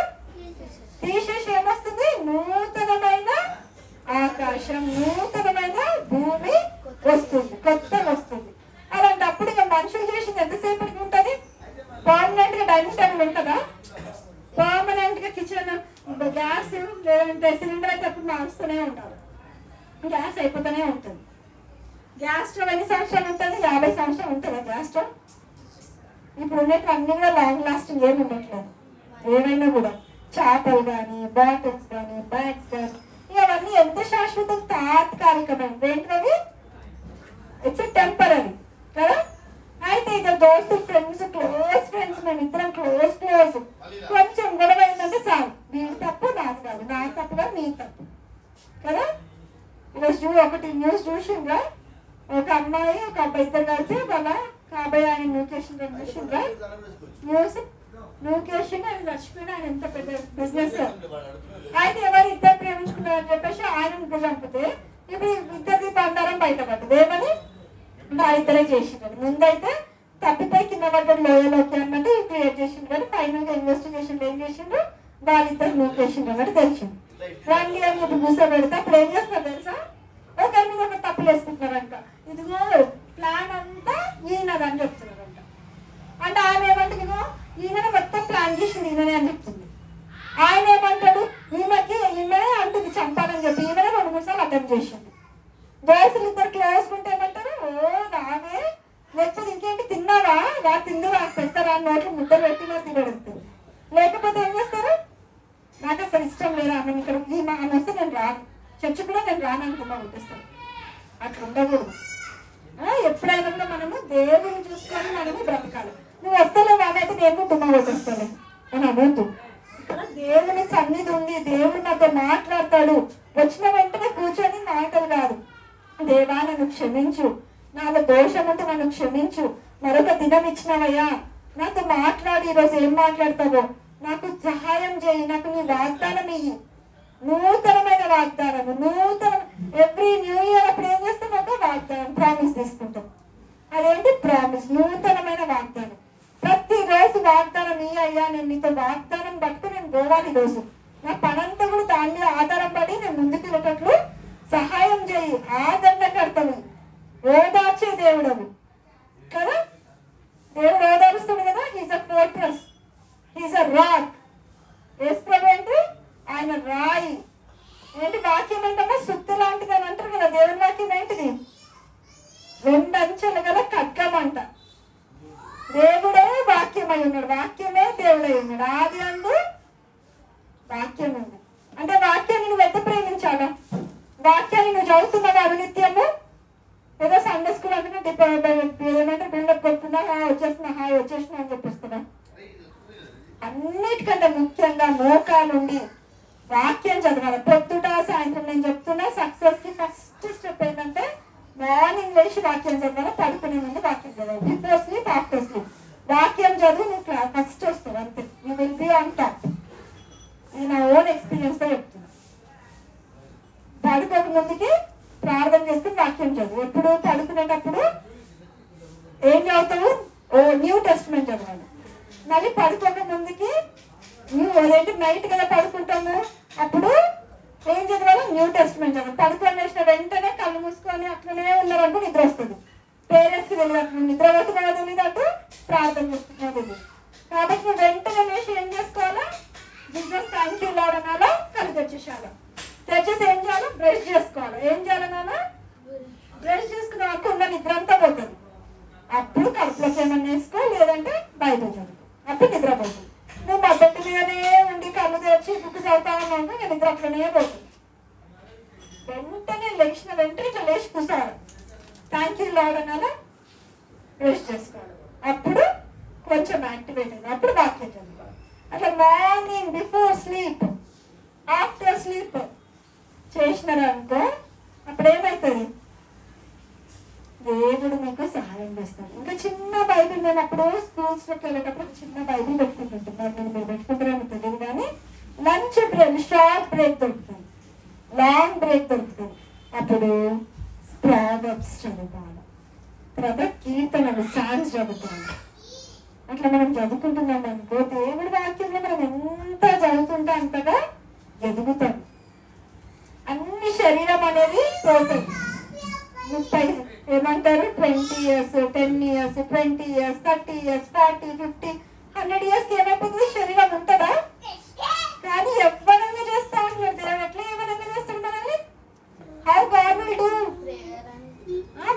తీసేసి ఏమొస్తుంది? నూతనమైన ఆకాశం, నూతనమైన భూమి వస్తుంది, కొత్తగా వస్తుంది. అలాంటప్పుడు ఇక మనుషులు చేసింది ఎంతసేపటికి ఉంటుంది? పర్మనెంట్ గా డైనింగ్ టేబుల్ ఉంటుందా? పర్మనెంట్ గా కిచెన్, గ్యాస్ లేదంటే సిలిండర్ అయితే అప్పుడు మారుస్తూనే ఉండాలి. గ్యాస్ అయిపోతూనే ఉంటుంది. గ్యాస్ స్టవ్ ఎన్ని సంవత్సరాలు ఉంటుంది? 50 సంవత్సరాలు ఉంటుందా గ్యాస్ స్టవ్? ఇప్పుడు ఉన్నట్టు అన్ని కూడా లాంగ్ లాస్టింగ్ ఏమి ఉండట్లేదు. ఏమైనా కూడా చేపలు కానీ, బాటిల్స్ కానీ, బ్యాగ్స్ కానీ, ఇవన్నీ ఎంత శాశ్వతం, తాత్కాలికమైనవి. ఏంటవి? ఇట్స్ టెంపరీ కదా. అయితే ఇక దోస్తులు, ఫ్రెండ్స్, క్లోజ్ ఫ్రెండ్స్, మేము ఇద్దరం క్లోజ్. కొంచెం గొడవ అయిందంటే చాలు, వీడి తప్పు నాది కాదు, నా తప్పు కాదు నీ తప్పు కదా. ఈరోజు ఒకటి న్యూస్ చూసిండ్రా, ఒక అమ్మాయి ఒక అబ్బాయి ఇద్దరు కలిసి వాళ్ళ కాబోయే ఆయన నూకేషన్ చూసిండ్రా న్యూస్. నూకేషన్ ఆయన చచ్చిపోయిన, ఆయన ఎంత పెద్ద బిజినెస్. అయితే ఎవరు ఇద్దరు ప్రేమించుకున్నారని చెప్పేసి ఆయన ముగ్గురు చంపితే ఇప్పుడు ఇద్దరిది బండారం బయటపడ్డది. ఏమని? వాళ్ళిద్దరే చేసిండ్రు. ముందైతే తప్పిపోయి కింద పడ్డారు లోయలోకి అన్నట్టు క్రియేట్ చేసిండ్రు. కానీ ఫైనల్ గా ఇన్వెస్టిగేషన్ ఏం చేసిండ్రు? వాళ్ళిద్దరు నూకేసిండ్రు అన్నట్టు తెలిసింది. రండి అని చెప్పి కూర్చోబెడితే అప్పుడు ఏం చేస్తున్నారు తెలుసా? ఒకరి మీద ఒక తప్పులు వేసుకుంటున్నారంట. ఇదిగో ప్లాన్ అంతా ఈయనదని చెప్తున్నారంట. అంటే ఆయన ఏమంటే ఇదిగో ఈయన మొత్తం ప్లాన్ చేసింది ఈయననే అని చెప్తుంది. ఆయన ఏమంటాడు? ఈమెనే అంటుంది చంపాలని చెప్పి ఈమెనే 2-3 సార్లు అటెంప్ట్ చేసింది. దోస్తులు ఇద్దరు క్లోజ్ ఉంటే ఏమంటారు? ఓ రావే, లేకపోతే ఇంకేంటి తిన్నావా, తిందు పెడతారా, నోట్లు ముద్దలు పెట్టి మరి తినడుతుంది. లేకపోతే ఏం చేస్తారు? నాకు అసలు ఇష్టం లేదా ఆమె ఇక్కడ ఆమె వస్తే నేను రాను, చర్చ కూడా నేను రాను అనుకున్నా కొట్టేస్తాను. అట్లా ఉండకూడదు. ఎప్పుడైనా కూడా మనము దేవుని చూసుకొని మనము బ్రతకాలి. నువ్వు వస్తలేవు ఆమె అయితే నేను తుమ్మ కొట్టేస్తాను అని అనొద్దు. ఇక్కడ దేవుని సన్నిధి ఉంది, దేవుడు నాతో మాట్లాడతాడు. వచ్చిన వెంటనే కూర్చొని మాటలు కాదు, దేవా నన్ను క్షమించు, నాలో దోషం ఉంటే నన్ను క్షమించు, మరొక దినం ఇచ్చినవయ్యా, నాతో మాట్లాడి ఈరోజు ఏం మాట్లాడతావో నాకు సహాయం చేయి, నాకు నీ వాగ్దానం ఇయ్యి. నూతనమైన వాగ్దానము, ఎవ్రీ న్యూ ఇయర్ అప్పుడు ఏం చేస్తాం? ఒక వాగ్దానం, ప్రామిస్ తీసుకుంటాం. అదేంటి ప్రామిస్? నూతనమైన వాగ్దానం. ప్రతిరోజు వాగ్దానం ఈ అయ్యా, నేను నీతో వాగ్దానం పట్టుకుని నేను పోవాలి. రోజు నా పనంతా కూడా దాని మీద ఆధారం పడి నేను ముందుకు వెళ్ళేటట్లు సహాయం చేయి. ఆదరణకర్తవు, ఓదార్చే దేవుడవు కదా. దేవుడు ఓదారుస్తాడు కదా. He's a fortress, he's a rock. ఏంటి? ఆయన రాయి. ఏంటి వాక్యం ఏంటంటే సుత్తి లాంటిది అని అంటారు కదా. దేవుని వాక్యం ఏంటిది? 2 అంచెలు గల ఖడ్గం అంట. దేవుడే వాక్యమై ఉన్నాడు, వాక్యమే దేవుడై ఉన్నాడు. ఆది అందు వాక్యం ఉంది. అంటే వాక్యాన్ని నువ్వు ఎంత ప్రేమించాలా? వాక్యాన్ని నువ్వు చదువుతున్నావా అనునిత్యము? ఏదో సండే స్కూల్ అంటే ఏమంటే బిల్డప్ కొడుతున్నా, వచ్చేస్తున్నా అని చెప్పిస్తున్నా. అన్నిటికంటే ముఖ్యంగా మోకాలుండి వాక్యం చదవాలి. పొద్దుట సాయంత్రం. నేను చెప్తున్నా సక్సెస్ కి ఫస్ట్ స్టెప్ ఏంటంటే మార్నింగ్ లేచి వాక్యం చదవాలి, పడుకునే ముందు వాక్యం చదవాలి. బిఫోర్ స్లీప్, ఆఫ్టర్ స్లీప్ వాక్యం చదువు, నువ్వు ఫస్ట్ వస్తావు అంతే. You will be on top. నేను నా ఓన్ ఎక్స్పీరియన్స్ తో చెప్తున్నా. పడుకోక ముందుకి ప్రార్థన చేసుకుని వాక్యం చదువు. ఎప్పుడు పడుకునేటప్పుడు ఏం చదువుతావు? న్యూ టెస్ట్మెంట్ చదవాలి. మళ్ళీ పడుకోక ముందుకి అదేంటి నైట్ కదా పడుకుంటాము, అప్పుడు ఏం చదవాలి? న్యూ టెస్ట్మెంట్ చదవాలి. పడుకొని వేసిన వెంటనే కళ్ళు మూసుకొని అట్లనే ఉన్నారంటూ నిద్ర వస్తుంది. పేరెంట్స్కి తెలియదు అట్లా నిద్ర పడుతున్నా తెలియదు, అటు ప్రార్థన చేస్తున్నా తెలియదు. కాబట్టి నువ్వు వెంటనే వేసి ఏం చేసుకోవాలా? బిజినెస్ థ్యాంక్ యూ లాడ్ అనాలా, కళ్ళు తెచ్చేసాలా. తెచ్చేసి ఏం చేయాలి? బ్రష్ చేసుకోవాలి. ఏం చేయాలన్నా? బ్రష్ చేసుకున్న వరకు ఉన్న నిద్ర అంతా పోతుంది. అప్పుడు కడుపులోకి ఏమన్నా వేసుకో, లేదంటే బయట చదువు, అప్పుడు నిద్రపోతుంది. నువ్వు మా బెడ్ మీదనే ఉండి కళ్ళు తెచ్చి బుక్ చదువుతా ఉన్నావు, నేను నిద్ర అట్లనే పోతుంది. వెంటనే లేచిన వెంటనే ఇట్లా లేచి కూర్చోవాలి. థ్యాంక్ యూ లాడ్ అనాలా, బ్రష్ చేసుకోవాలి. కొంచెం యాక్టివేట్ అయింది, అప్పుడు వాక్యం చదువుకోవాలి. అట్లా morning before sleep, after sleep చేసినారనుకో అప్పుడు ఏమవుతుంది, దేవుడు మీకు సహాయం చేస్తాడు. ఇంకా చిన్న బైబిల్, నేను అప్పుడు స్కూల్స్లోకి వెళ్ళేటప్పుడు చిన్న బైబిల్ పెట్టుకుంటుంటున్నారు, మీరు పెట్టుకుంటారని తెలియదు కానీ లంచ్ బ్రేక్, షార్ట్ బ్రేక్ దొరుకుతుంది, లాంగ్ బ్రేక్ దొరుకుతుంది. అప్పుడు ప్రావర్బ్స్ చదువుకోవాలి, తర్వాత కీర్తనలు, సాంగ్స్ చదువుకోవాలి. అట్లా మనం చదువుకుంటున్నాం అనుకో, దేవుడి వాక్యంలో మనం ఎంత చదువుతుంటే అంతగా ఎదుగుతాం. అన్ని శరీరం అనేది పోతుంది. 30 ఏమంటారు 20 years, 10 years, 20 years, 30 years, 40, 50, 100 years ఏమైపోతుంది, శరీరం ఉంటుందా? కానీ యవ్వనంగా చేస్తా ఉంటాడు దేవుడు. ఎట్లా యవ్వనంగా చేస్తాడు మనల్ని? How God will do?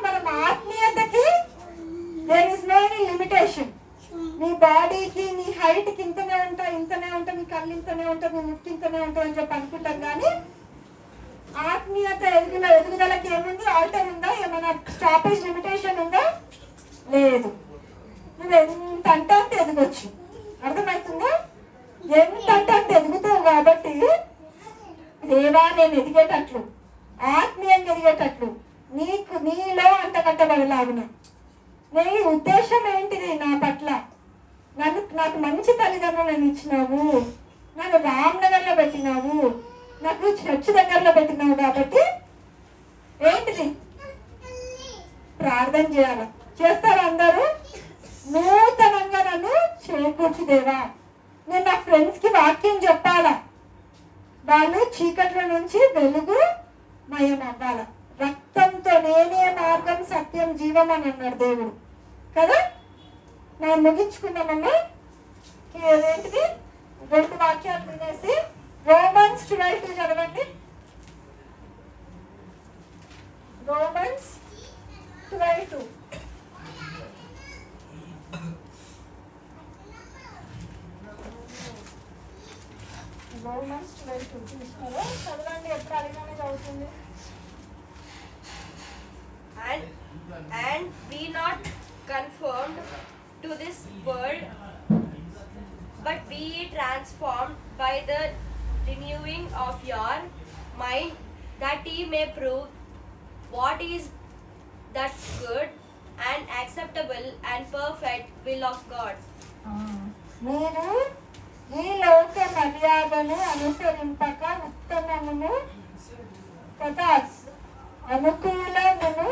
మనం ఆత్మీయతకి there is no any limitation. నీ బాడీకి, నీ హైట్కి ఇంతనే ఉంటా, నీ కళ్ళు ఇంతనే ఉంటా, నీ ముక్కు ఇంతనే ఉంటా అని చెప్పి అనుకుంటాం. కానీ ఆత్మీయత ఎదుగుదలకి ఏముంది? ఆల్టర్ ఉందా? ఏమైనా స్టాపేజ్, లిమిటేషన్ ఉందా? లేదు. నువ్వు ఎంత అంటే అంత ఎదగొచ్చు. అర్థమవుతుందా? ఎంత అంటే అంత ఎదుగుతావు. కాబట్టి దేవా నేను ఎదిగేటట్లు, ఆత్మీయంగా ఎదిగేటట్లు నీలో అంత కట్టబడలాగున. నీ ఉద్దేశం ఏంటిది నా పట్ల? నాకు మంచి తల్లిదండ్రులను ఇచ్చినావు, నన్ను రామ్నగర్లో పెట్టినావు, నాకు చర్చ్ దగ్గరలో పెట్టినావు. కాబట్టి ఏంటిది? ప్రార్థన చేయాల. చేస్తారా అందరూ? నూతనంగా నన్ను చేకూర్చు దేవా. నేను నా ఫ్రెండ్స్కి వాక్యం చెప్పాలా, వాళ్ళు చీకట్ల నుంచి వెలుగు మయం అవ్వాల. రక్తంతో నేనే మార్గం, సత్యం, జీవం అని అన్నాడు దేవుడు కదా. మనం ముగించుకున్నామమ్మా. ఏంటిది? 2 వాక్యాలు వినేసి రోమన్స్ 12 చదవండి. రోమన్స్ 12. రోమన్స్ 12 చూసినారా? చదవండి, ఎప్పుడు అడిగానే చదువుతుంది. And be not conformed to this world, but be ye transformed by the renewing of your mind, that ye may prove what is that good and acceptable and perfect will of God. మీరు ఈ లోక మర్యాదను అనుసరింపక ఉత్తమమును తథా అనుకూలమును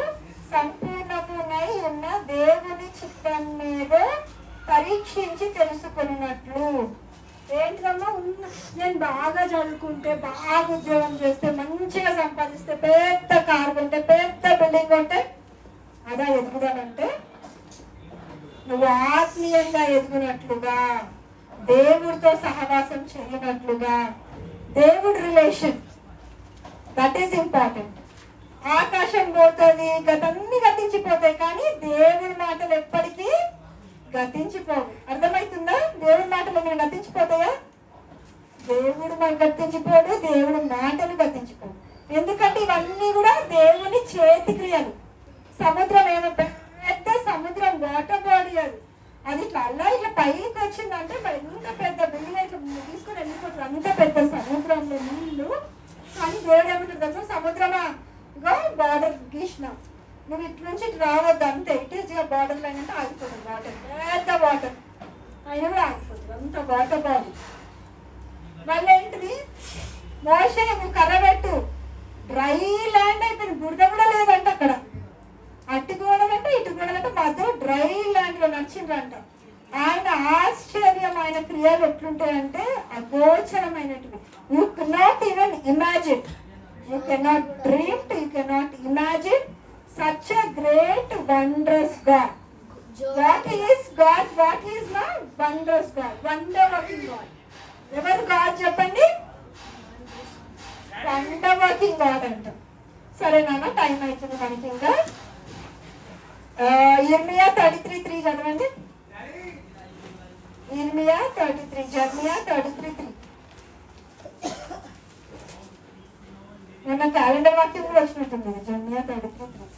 సంపూర్ణమునై ఉన్న దేవుని చిత్తం మీద పరీక్షించి తెలుసుకున్నట్లు. ఏంటమ్మా? నేను బాగా చదువుకుంటే, బాగా ఉద్యోగం చేస్తే, మంచిగా సంపాదిస్తే, పెద్ద కారు కొంటే, పెద్ద బిల్డింగ్ కొంటే అదా ఎదుగుదలంటే? నువ్వు ఆత్మీయంగా ఎదుగునట్లుగా, దేవుడితో సహవాసం చేయనట్లుగా, దేవుడి రిలేషన్, దట్ ఈస్ ఇంపార్టెంట్. ఆకాశం పోతుంది, గతన్ని గతించిపోతాయి, కానీ దేవుడి మాటలు ఎప్పటికీ గతించిపోవు. అర్థమవుతుందా? దేవుడి మాటలు మీరు గతించిపోతాయా? దేవుడు మాకు గతించిపోడు, దేవుడి మాటలు గతించిపోవు. ఎందుకంటే ఇవన్నీ కూడా దేవుని చేతి క్రియలు. సముద్రం ఏమో పెద్ద సముద్రం, వాటర్ బాడీ అది ఇట్లా పైకి వచ్చిందంటే ఎంత పెద్ద బిల్డింగ్ ఇట్లా తీసుకొని వెళ్ళిపోతుంది, అంత పెద్ద సముద్రంలో నీళ్లు. కానీ దేవుడు ఏమంటారు తెలుసా? సముద్రమా బార్డర్ గీసిన, నువ్వు ఇటు నుంచి ఇటు రావద్దు, అంతే, it is your border line అంటే ఆగిపోతుంది. వాటర్, పెద్ద వాటర్ అయినా కూడా ఆగిపోతుంది, అంత వాటర్ బాడీ. మళ్ళీ ఏంటిది? మోషే నువ్వు కర్ర పెట్టు, డ్రై ల్యాండ్ అయిపోయింది, బురద కూడా లేదంట అక్కడ. అటు గోడలంటే ఇటు గోడలంటే మధ్య డ్రై ల్యాండ్ లో నడిచిండ్రంట. ఆయన ఆశ్చర్యం, ఆయన క్రియలు ఎట్లుంటాయంటే అగోచరమైనటివి. You cannot even imagine, you cannot dream, you cannot imagine such a great wondrous God. What is God? What is not wondrous God? Wonder working God. ఎవరు God చెప్పండి? వండర్ వర్కింగ్ గాడ్ అంట. సరే నాన్న, టైం అవుతుంది మనకి. ఇంకా ఇర్మియా 33:3 చదవండి. ఇర్మియా 33, జర్మియా 33:3. మొన్న క్యాలెండర్ వాక్యం కూడా వచ్చినట్టుంది. Jeremiah 33:3.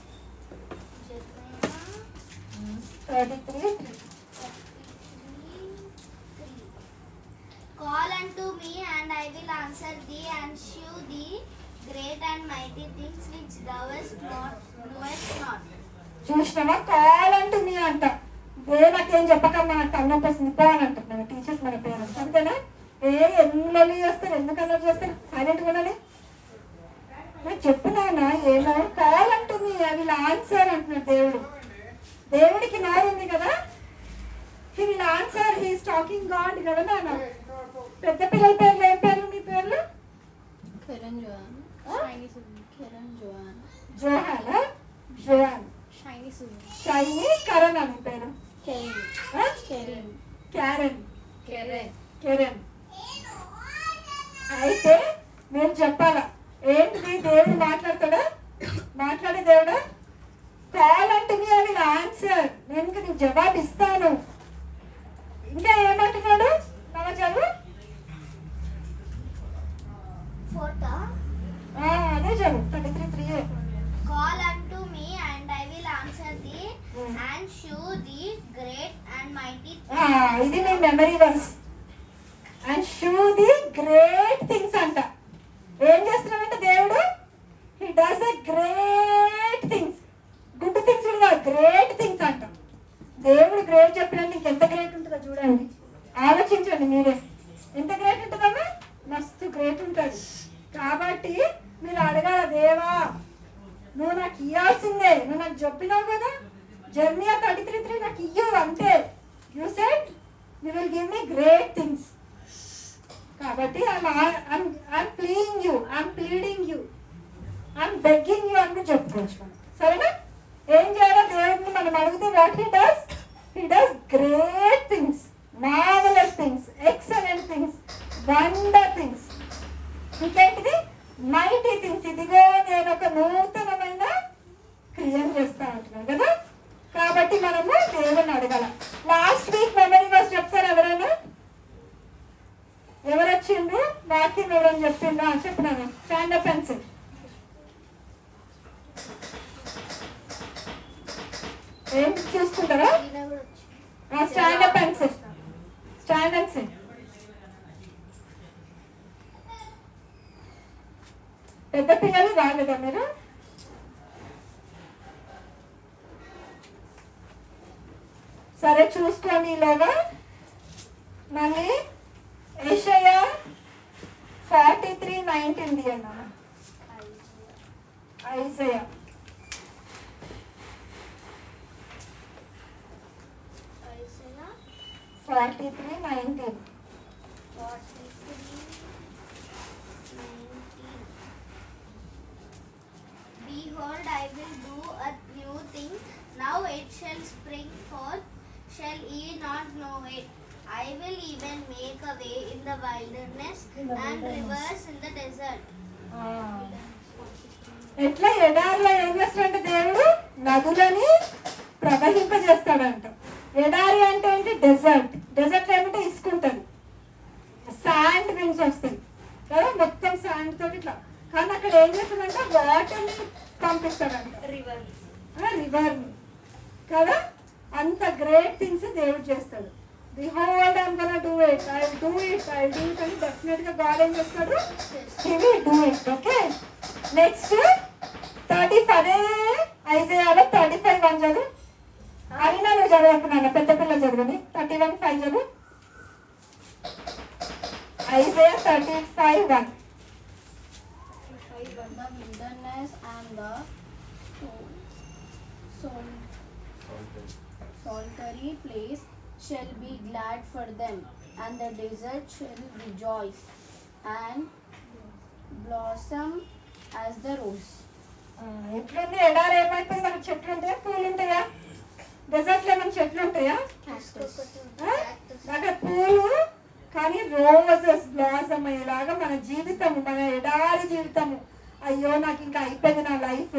answer thee and shew thee great and mighty things which thou knowest not. చూసినావా? కాల్ అంటుంది అంట. నాకేం చెప్పకమ్మా నాకు తలనొప్పి వస్తుంది పో అని అంటున్నాను టీచర్స్ మన పేరెంట్స్. అంతేనా? ఎన్ని చేస్తారు, ఎందుకు అలా చేస్తారు? సైలెంట్గా ఉండాలి. నాకు చెప్పునానా ఏమో కాల్ అంటుంది, అవి ఆన్సర్ అంటున్నాడు దేవుడు. దేవుడికి నోరు ఉంది కదా, he will answer, he is talking God కదా నాన్న. పెద్ద పిల్లల పేర్లు ఏం పేర్లు మీ పేర్లు? జోహానా, జోహాన్, షైనీ, కరణ్ అని పేరు. క్యారెన్, కెరెన్. అయితే నేను చెప్పాలా ఏంటిది? దేవుడు మాట్లాడతాడా? మాట్లాడే దేవుడా? కాల్ అంటే మీ అవి ఆన్సర్, నేను ఇంకా నీకు జవాబు ఇస్తాను. ఇంకా ఏమంటున్నాడు? నమ్మ చదువు. అదే చదువు 33:3. Call unto me and I will answer thee and shew thee great and mighty things. ఇది మీ memory verse. And show the great things అంట. ఏం చేస్తున్నాడంటే దేవుడు? He does a great things. Good things కూడా గ్రేట్ థింగ్స్ అంట. దేవుడు great చెప్పినందుకు ఇంకెంత గ్రేట్ ఉంటుందో చూడండి, ఆలోచించండి మీరే. ఎంత గ్రేట్ ఉంటుందమ్మా? మస్తు గ్రేట్ ఉంటుంది. కాబట్టి మీరు అడగాల, దేవా నువ్వు నాకు ఇవ్వాల్సిందే, నువ్వు నాకు చెప్పినావు కదా జర్మియా 33:3 నాకు ఇయ్యు అంతే. You said you will give me great things. కాబట్టి I'm pleading you, I'm pleading you, I'm begging you అని చెప్పుకోవచ్చు మనం. సరేనా? ఏం చేయాలో దేవుడిని మనం అడిగితే what he does? He does great things, marvellous things, excellent things, wonder things. ఇంకేంటిది? Mighty things. ఇదిగో నేను ఒక నూతనమైన క్రియను చేస్తా అంటున్నాను కదా. కాబట్టి మనము దేవుని అడగాల. లాస్ట్ వీక్ మెమరీ వర్స్ చెప్తారు ఎవరైనా? ఎవరు వచ్చిండ్రు? వాక్యం ఎవరైనా చెప్పిండ్రా? చెప్పినాను. Stand up pencil. ఏం చూసుకుంటారా? Stand up pencil, stand and SIT. పెద్ద పిల్లలు రాలేదా మీరు? సరే చూసుకోండి. ఈలోగా మళ్ళీ యెషయా 43:19 తీయండి. Isaiah 43:19. Behold, I will do a new thing. Now it shall spring forth. Shall ye not know it? I will even make a way in the wilderness and rivers in the desert. ఎట్లా ఎడారిలో ఏం చేస్తాడంటే దేవుడు? నదులని ప్రవహింపజేస్తాడంట. ఎడారి అంటే ఏంటి? Dessert. Dessert ఏమంటే ఇసుకుంటుంది, sand winds వస్తాయి కదా, మొత్తం శాండ్ తోటి ఇట్లా. కానీ అక్కడ ఏం చేస్తాడంటే వాటర్ని పంపిస్తాడంట, రివర్ని కదా. అంత గ్రేట్ థింగ్స్ దేవుడు చేస్తాడు. Behold, I'm gonna do it. I'll do it అని డెఫినెట్గా గాడ్ ఏం చేస్తాడు? He will do it. Okay. Next 35 ఐజయాలో 35:1 చదువు. అయినా నువ్వు చదువుకున్నాను, పెద్ద పిల్లలు చదువుని. 31:5 చదువు. Isaiah 35:1. The wilderness and the solitary place shall be glad for them, and the desert shall rejoice and blossom as the rose. ఎట్లుంది? ఎడారి ఏమైపోయింది? మనకు చెట్లు ఉంటాయా, పూలు ఉంటాయా? డెజర్ట్లో ఏమైనా చెట్లు ఉంటాయా? అక్కడ పూలు, కానీ రోజెస్ బ్లాసమ్ అయ్యేలాగా మన జీవితము, మన ఎడారి జీవితము. అయ్యో నాకు ఇంకా అయిపోయింది నా లైఫ్,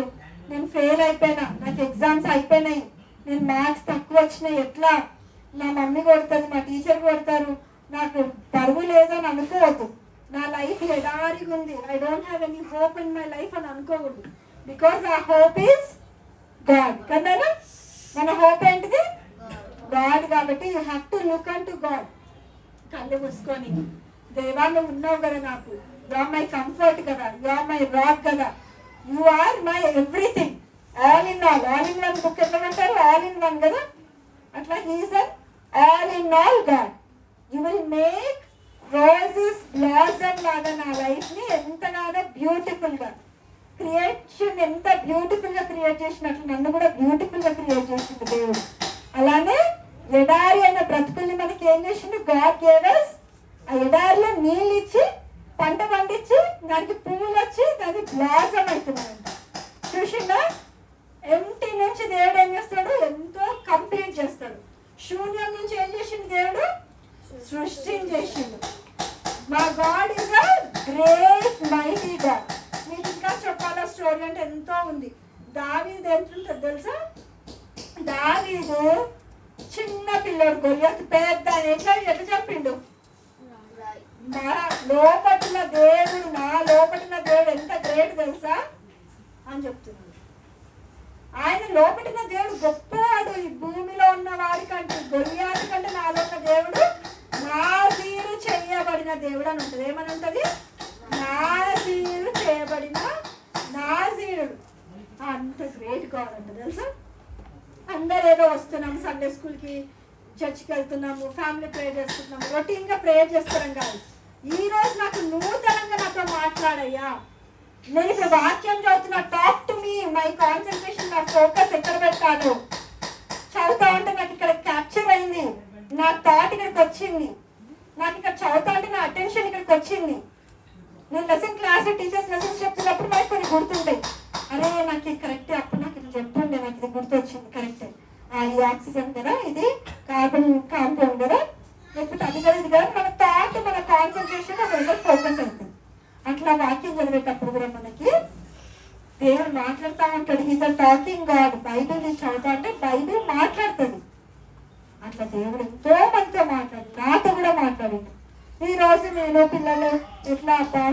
నేను ఫెయిల్ అయిపోయినా, నాకు ఎగ్జామ్స్ అయిపోయినాయి, నేను మార్క్స్ తక్కువ వచ్చినాయి, ఎట్లా నా మమ్మీ కొడుతుంది, మా టీచర్ కొడతారు, నాకు పరువు లేదని అనుకోవద్దు. నా లైఫ్ ఎడారిగా ఉంది, I don't have any hope in my life అని అనుకోవద్దు. బికాస్ ఆ హోప్ ఈజ్ గాడ్ కదా. మన హోప్ ఏంటిది? గాడ్. కాబట్టి you have to look unto God. కళ్ళు మూసుకొని, దేవా నువ్వు ఉన్నావు కదా నాకు, యు ఆర్ మై కంఫర్ట్ కదా, యు ఆర్ మై రాక్ కదా, you are my everything, all in one book ఎట్లమంటారు, ఆల్ ఇన్ వన్ కదా, అట్లా he's an all in all God. You will make roses blossom లాగా నా లైఫ్ ని ఎంతగానో beautiful గా క్రియేషన్, ఎంత బ్యూటిఫుల్ గా క్రియేట్ చేసినట్లు నన్ను కూడా బ్యూటిఫుల్ గా క్రియేట్ చేసింది దేవుడు. అలానే ఎడారి అయిన బ్రతుకుల్ని మనకి ఏం చేసిండు, గాడ్ గేవ్ us. ఆ ఎడారిలో నీళ్ళు ఇచ్చి పంట పండించి దానికి పువ్వులు వచ్చి దాన్ని బ్లాసమ్ అవుతున్నాయంట. చూసిందా, ఎంటీ నుంచి దేవుడు ఏం చేస్తాడు, ఎంతో కంప్లీట్ చేస్తాడు. శూన్యం నుంచి ఏం చేసిండు దేవుడు, సృష్టించేసిండు. మా God is a great mighty God. మీకు ఇంకా చెప్పాలా స్టోరీ అంటే ఎంతో ఉంది. దావీదు ఎంతుంటుంది తెలుసా, దావీదు చిన్న పిల్లడు గొలియాతు పెద్ద ఎట్లా చెప్పిండు, నా లోపటిన దేవుడు ఎంత గ్రేట్ తెలుసా అని చెప్తున్నాడు. ఆయన లోపటిన దేవుడు గొప్పవాడు, ఈ భూమిలో ఉన్న వాడి కంటే, గొలియాతు కంటే నాలో ఉన్న దేవుడు నాజీరు చేయబడిన దేవుడు అని ఉంటుంది. ఏమని ఉంటుంది, నాజీరు చేయబడిన నాజీరుడు. అంత గ్రేట్ గాడ్ అంట తెలుసా. అందరు ఏదో వస్తున్నాము, సండే స్కూల్కి చర్చ్కి వెళ్తున్నాము, ఫ్యామిలీ ప్రేయర్ చేసుకుంటున్నాము, రొటీన్గా ప్రేయర్ చేస్తున్నాం కాదు. ఈ రోజు నాకు నూతనంగా నాతో మాట్లాడయ్యా, నేను ఇప్పుడు వాక్యం చదువుతున్నా, talk to me, my concentration, నా ఫోకస్ ఎక్కడ పెట్టాను, చదువుతా ఉంటే నాకు ఇక్కడ క్యాప్చర్ అయింది, నా థాట్ ఇక్కడికి వచ్చింది, నాకు ఇక్కడ చదువుతా ఉంటే నా అటెన్షన్ ఇక్కడికి వచ్చింది. నేను లెసన్ క్లాస్ టీచర్స్ లెసన్స్ చెప్తున్నప్పుడు నాకు కొన్ని గుర్తుంటాయి, అరే నాకు ఇది కరెక్టే, అప్పుడు నాకు ఇది చెప్తుండే, నాకు ఇది గుర్తొచ్చింది, కరెక్టే, ఇది ఆక్సిజన్ కదా, ఇది కార్బన్ కాంపౌండ్ కదా, లేకపోతే అది కదా, ఇది కదా, మన థాట్ మన కాన్సన్ట్రేషన్ అది ఫోకస్ అవుతుంది. అట్లా వాక్యం చదివేటప్పుడు కూడా మనకి దేవుడు మాట్లాడుతూ ఉంటాడు. Is a talking God. Bible నేను చదువుతా అంటే బైబిల్ మాట్లాడుతుంది. అట్లా దేవుడు ఎంతో మందితో మాట్లాడు, నాతో కూడా మాట్లాడింది. ఈ రోజు నేను పిల్లలు ఎట్లా అబ్బా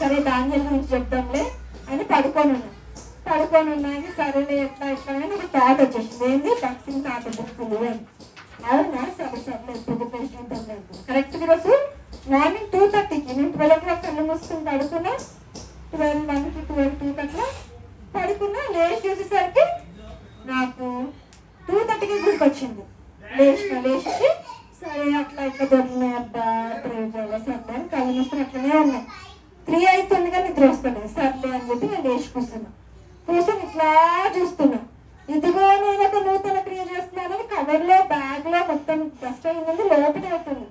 సరే ధాన్యాల గురించి చెప్తాంలే అని పడుకొని ఉన్నాయి. సరేలే ఎట్లా అని ఒక థాట్ వచ్చేసింది, ఏంది భక్సింగ్ తాత బుక్కులు అని. అవునా, సరే ఎప్పుడు పేషెంట్ కరెక్ట్. ఈరోజు మార్నింగ్ 2:30కి నేను 12 o'clock కళ్ళు మూసుకుని పడుకున్నా, 12:01 to 12:02 అట్లా పడుకున్నా. లేచి చూసేసరికి నాకు 2:30కి గుర్తొచ్చింది. లేచి సరే అట్లా ఇట్లా దొరికినాయి, అబ్బా ప్రేర్ చేయాలి సర్లే అని కళ్ళు మూసుకుని అట్లనే ఉన్నాయి. 3 అవుతుంది కానీ నిద్ర వస్తుంది, సర్లే అని చెప్పి నేను లేచి కూర్చుని ఇట్లా చూస్తున్నా. ఇదిగో నేను ఒక నూతన క్రియ చేస్తున్నానని కవర్లో బ్యాగ్లో మొత్తం డస్ట్ అయింది, లోపల అవుతుంది.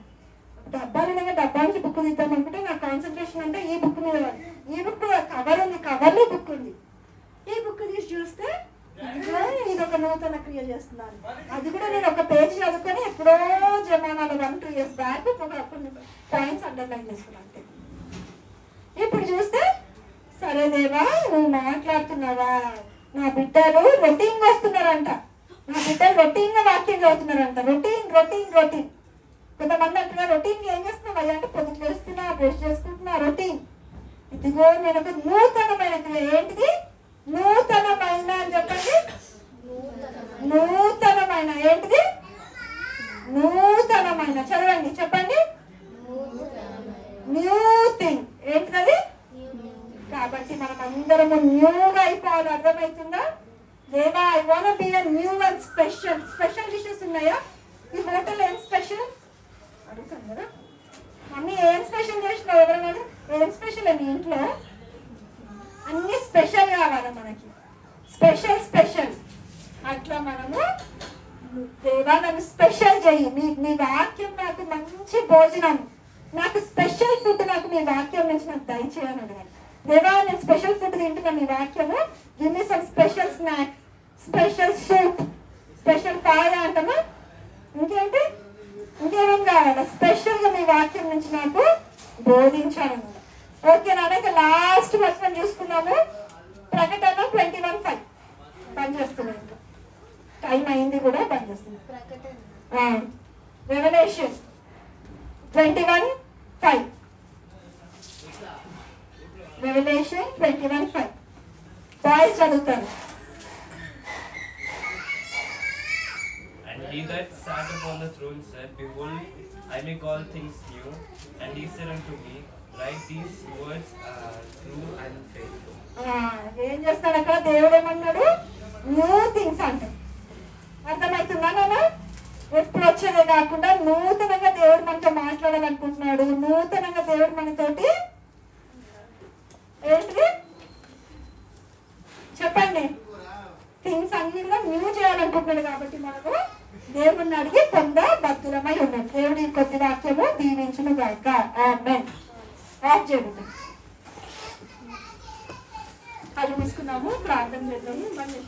డబ్బాలు డబ్బా నుంచి బుక్ తీద్దాం అనుకుంటే నా కాన్సన్ట్రేషన్ అంటే ఈ బుక్ మీద, ఈ బుక్ కవర్ ఉంది, కవర్లో బుక్ ఉంది. ఈ బుక్ తీసి చూస్తే ఇది ఒక నూతన క్రియ చేస్తున్నాను. అది కూడా నేను ఒక పేజ్ చదువుకొని ఎప్పుడో జమానాలు 1-2 years బ్యాక్ కొన్ని పాయింట్స్ అండర్లైన్ చేసుకున్నాను అంతే. ఇప్పుడు చూస్తే సరే దేవా నువ్వు మాట్లాడుతున్నావా, నా బిడ్డలు రొటీన్ వస్తున్నారంట, నా బిడ్డలు రొటీన్ గా వాక్యం చదువుతున్నారంట. రొటీన్ కొంతమంది అంటున్నారు రొటీన్ ఏం చేస్తున్నావు అయ్యా అంటే పొద్దుకు వేస్తున్నా, బ్రష్ చేసుకుంటున్నా, రొటీన్. ఇదిగో నేను ఒక నూతనమైన క్రియ, ఏంటిది నూతనమైన అని చెప్పండి, నూతనమైన ఏంటిది, నూతనమైన చదవండి చెప్పండి, న్యూ థింగ్ ఏంటిది. కాబట్టి మనం అందరము న్యూగా అయిపోవాలి, అర్థమవుతుందా. దేవా I want be a new and special dishes ఉన్నాయా ఈ హోటల్, ఏం స్పెషల్ అడుగుతాను కదా మమ్మీ, ఏం స్పెషల్ చేసినావు, ఎవరైనా ఏం స్పెషల్ అని ఇంట్లో అన్ని స్పెషల్ కావాలి మనకి, స్పెషల్. అట్లా మనము దేవా నన్ను స్పెషల్ చెయ్యి, మీ వాక్యం నాకు మంచి భోజనం, నాకు స్పెషల్ ఫుడ్, నాకు మీ వాక్యం నుంచి నాకు దయచేయని అడగాలి. దేవా నేను స్పెషల్ ఫుడ్ తింటున్నా మీ వాక్యము, give me some special snack, special soup, special paya అంటామా, ఇంకేంటి ఇంకేమేం కావాలి, స్పెషల్ గా మీ వాక్యం నుంచి నాకు బోధించాలన్నమాట. ఓకే నాన్న, లాస్ట్ వర్షం చూసుకున్నాము. ప్రకటన 21:5 బంద్ చేస్తున్నాం, టైం అయింది కూడా బంద్ చేస్తున్నాం. రెవల్యూషన్ 21:5, రెవల్యూషన్ 21:5 బాయ్స్ చదువుతారు. And he that sat upon the throne said, Behold, I make all things new. And he said unto me, write these words true and faithful. ఏం చేస్తాడు అక్కడ దేవుడు ఏమన్నాడు న్యూ థింగ్స్ అంటాడు అర్థమవుతుందా నాన్న ఎప్పుడు వచ్చేదే కాకుండా నూతనంగా దేవుడు మనతో మాట్లాడాలనుకుంటున్నాడు నూతనంగా దేవుడు మనతోటి ఏంటిది చెప్పండి థింగ్స్ అన్ని కూడా న్యూ చేయాలనుకుంటున్నాడు కాబట్టి మనము దేవుడిని అడిగి బద్దులమై ఉన్నాం దేవుడి కొద్ది వాక్యము దీవించును గాక ఆమేన్ ఆఫ్ చేయండి అది తీసుకున్నాము ప్రార్థన చేద్దాము మళ్ళీ